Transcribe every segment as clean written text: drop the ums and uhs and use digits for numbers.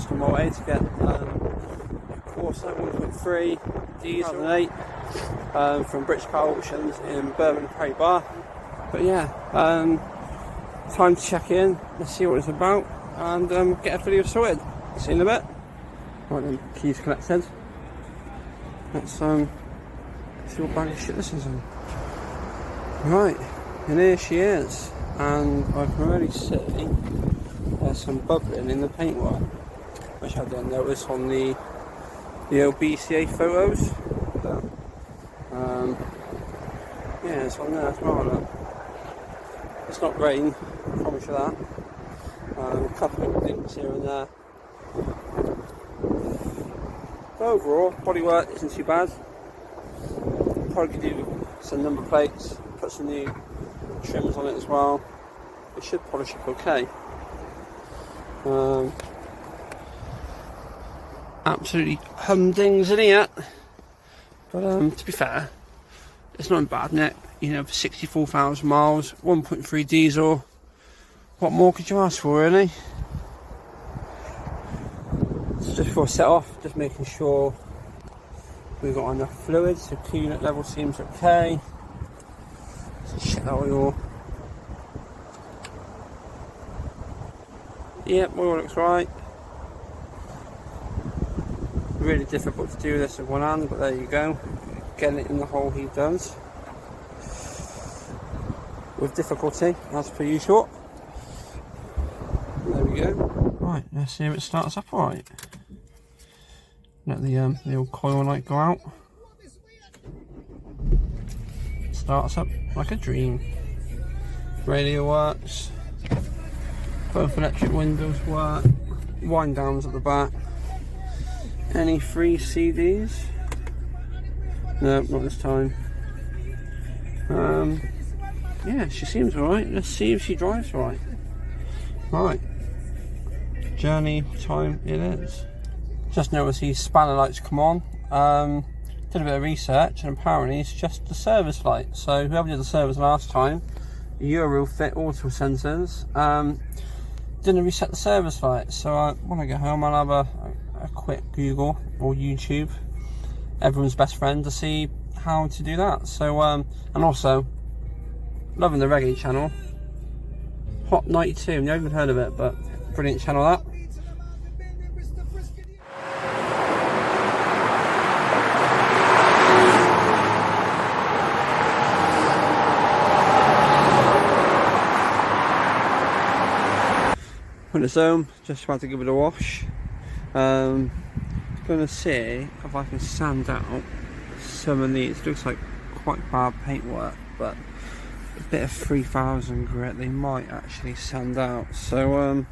just on my way to get Corsa 1.3 diesel 2008 from British Car Auctions in Birmingham Prairie Bar. But yeah, time to check in, let's see what it's about, and get a video sorted. See you in a bit. Right then, keys collected. Let's see what bag of shit this is in. Right, and here she is, and I can already see there's some bubbling in the paintwork, which I didn't notice on the old BCA photos. But, yeah, it's on there as well. Look. It's not rain, I promise you that. A couple of things here and there. But overall, bodywork isn't too bad. Probably could do some number plates, put some new trims on it as well. It should polish up okay. Absolutely humdings in here. But to be fair, it's not in bad nick. You know, for 64,000 miles, 1.3 diesel. What more could you ask for, really? So just before I set off, just making sure we've got enough fluid, so coolant level seems okay. Let's check that oil. Yep, oil looks right. Really difficult to do this with one hand, but there you go. Getting it in the hole he does. With difficulty, as per usual. There we go. Right, let's see if it starts up alright. Let the old coil light go out. Starts up like a dream. Radio works. Both electric windows work. Wind downs at the back. Any free CDs? No, not this time. Yeah, she seems alright. Let's see if she drives right. Right. Journey time it is. Just noticed these spanner lights come on. Did a bit of research, and apparently it's just the service light. So whoever did the service last time, Euro fit auto sensors, didn't reset the service light. So when I get home, I'll have a quick Google or YouTube, everyone's best friend, to see how to do that. So and also loving the reggae channel, Hot 92. Never even heard of it, but brilliant channel that. When it's home, just about to give it a wash. Gonna see if I can sand out some of these. It looks like quite bad paintwork, but a bit of 3000 grit they might actually sand out. So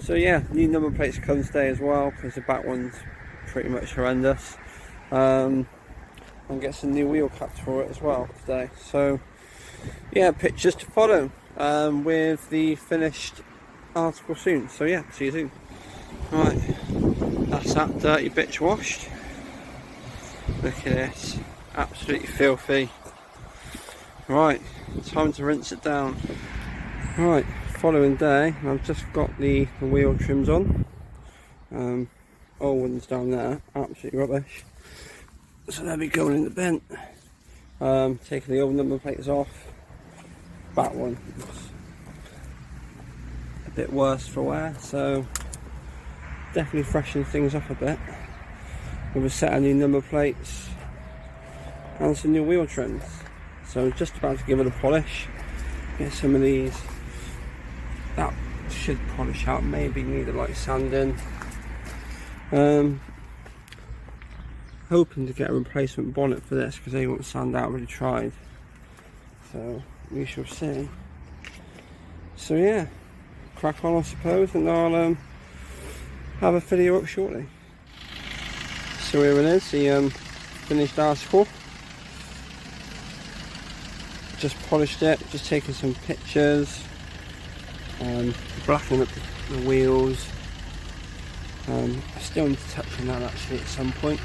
so yeah, new number plates come today as well, because the back one's pretty much horrendous. And get some new wheel caps for it as well today. So yeah, pictures to follow with the finished article soon. So yeah, see you soon. Right, that's that dirty bitch washed. Look at this, absolutely filthy. Right, time to rinse it down. Right, following day, I've just got the wheel trims on. Old ones down there, absolutely rubbish. So they'll be going in the bin. Taking the old number plates off. That one a bit worse for wear, so definitely freshen things up a bit with a set of new number plates and some new wheel trims. So just about to give it a polish, get some of these, that should polish out, maybe need a light sanding. Hoping to get a replacement bonnet for this, because they won't sand out, I've already tried, so we shall see. So yeah, crack on I suppose, and I'll have a video up shortly. So here it is, the finished article. Just polished it, just taking some pictures, blackening up the wheels. I still need to touch on that actually at some point,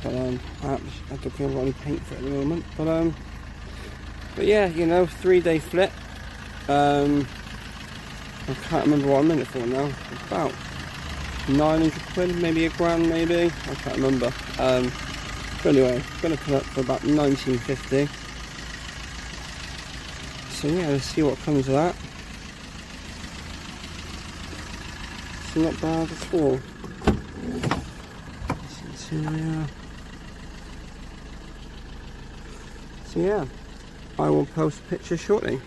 but I don't think I've got any paint for it at the moment. But yeah, you know, 3-day flip. I can't remember what I'm in it for now. About 900 quid, maybe a grand, maybe, I can't remember. But anyway, going to put up for about 1950. So yeah, let's see what comes of that. It's not bad at all. So yeah, I will post a picture shortly.